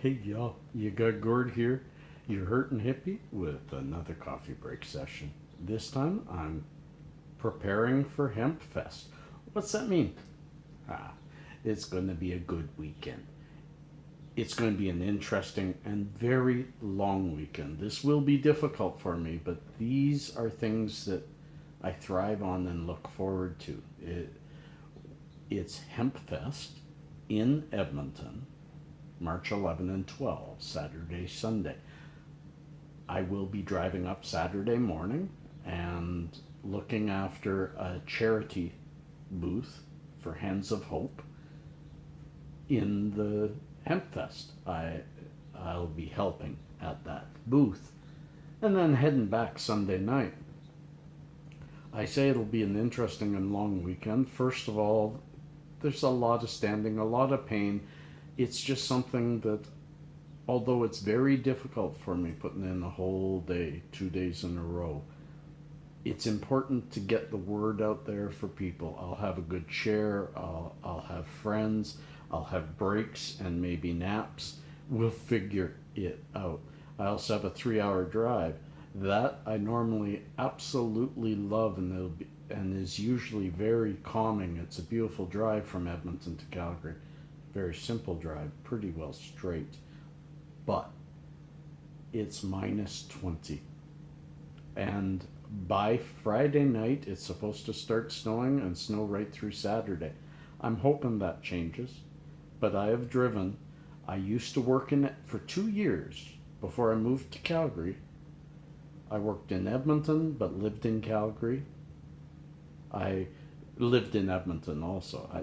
Hey y'all, you got Gord here, your hurtin' hippie, with another coffee break session. This time I'm preparing for HempFest. What's that mean? Ah, it's going to be a good weekend. It's going to be an interesting and very long weekend. This will be difficult for me, but these are things that I thrive on and look forward to. It's HempFest in Edmonton, March 11 and 12, Saturday, Sunday. I will be driving up Saturday morning and looking after a charity booth for Hands of Hope in the HempFest. I'll be helping at that booth and then heading back Sunday night. I say it'll be an interesting and long weekend. First of all, there's a lot of standing, a lot of pain. It's just something that, although it's very difficult for me putting in a whole day, 2 days in a row, it's important to get the word out there for people. I'll have a good chair, I'll have friends, I'll have breaks and maybe naps. We'll figure it out. I also have a 3 hour drive. That I normally absolutely love, and is usually very calming. It's a beautiful drive from Edmonton to Calgary. Very simple drive, pretty well straight. But it's minus 20. And by Friday night, it's supposed to start snowing and snow right through Saturday. I'm hoping that changes. But I have driven. I used to work in it for 2 years before I moved to Calgary. I worked in Edmonton but lived in Calgary. I lived in Edmonton also. I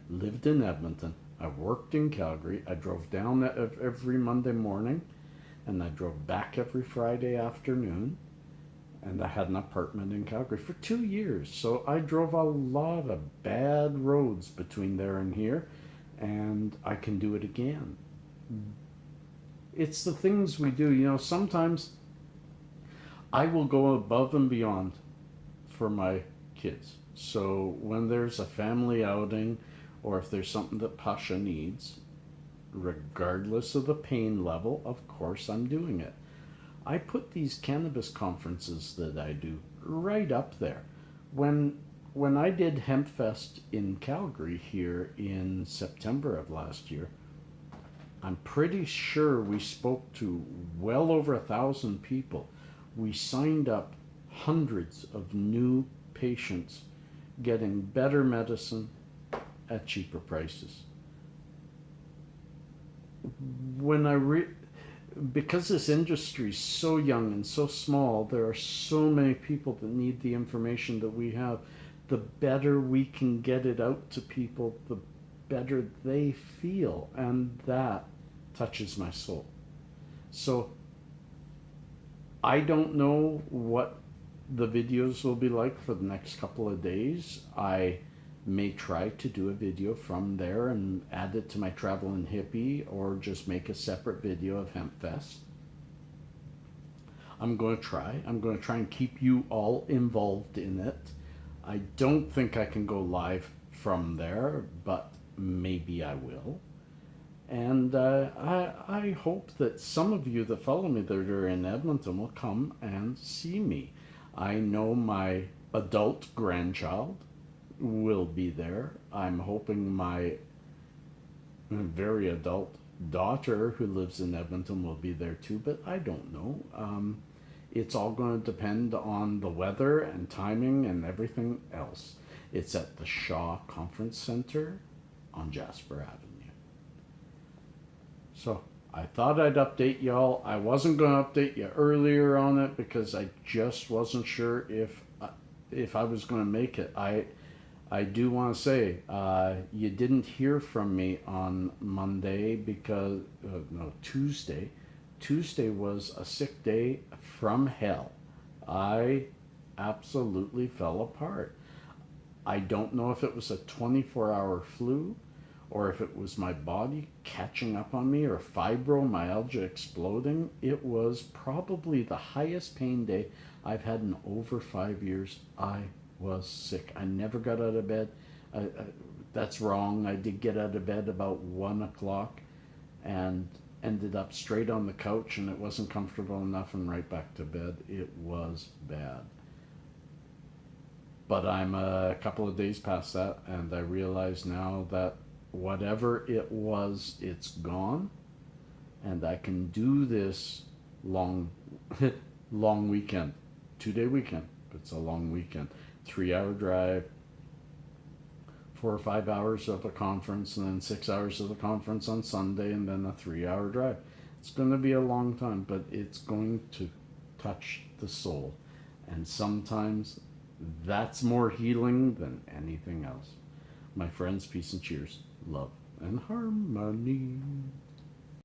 lived in Edmonton. I worked in Calgary. I drove down every Monday morning, and I drove back every Friday afternoon. And I had an apartment in Calgary for 2 years. So I drove a lot of bad roads between there and here, and I can do it again. It's the things we do. Sometimes I will go above and beyond for my kids. So when there's a family outing, or if there's something that Pasha needs, regardless of the pain level, of course I'm doing it. I put these cannabis conferences that I do right up there. When I did HempFest in Calgary here in September of last year, I'm pretty sure we spoke to well over 1,000 people. We signed up hundreds of new patients getting better medicine at cheaper prices. When I because this industry is so young and so small, there are so many people that need the information that we have. The better we can get it out to people, the better they feel, and that touches my soul. So I don't know what the videos will be like for the next couple of days. I may try to do a video from there and add it to my Travelin' Hippie, or just make a separate video of HempFest. I'm going to try. I'm going to try and keep you all involved in it. I don't think I can go live from there, but maybe I will. And I hope that some of you that follow me that are in Edmonton will come and see me. I know my adult grandchild will be there. I'm hoping my very adult daughter who lives in Edmonton will be there too, but I don't know. It's all going to depend on the weather and timing and everything else. It's at the Shaw Conference Center on Jasper Avenue. So I thought I'd update y'all. I wasn't going to update you earlier on it because I just wasn't sure if I was going to make it. I do want to say you didn't hear from me on Monday because no, Tuesday. Tuesday was a sick day from hell. I absolutely fell apart. I don't know if it was a 24-hour flu, or if it was my body catching up on me, or fibromyalgia exploding. It was probably the highest pain day I've had in over 5 years. I was sick. I never got out of bed. That's wrong. I did get out of bed about 1 o'clock, and ended up straight on the couch, and it wasn't comfortable enough, and right back to bed. It was bad. But I'm a couple of days past that, and I realize now that whatever it was, it's gone, and I can do this long, long weekend, 2-day weekend. It's a long weekend, 3-hour drive, 4 or 5 hours of a conference, and then 6 hours of the conference on Sunday, and then a 3-hour drive. It's going to be a long time, but it's going to touch the soul, and sometimes that's more healing than anything else. My friends, peace and cheers, love and harmony.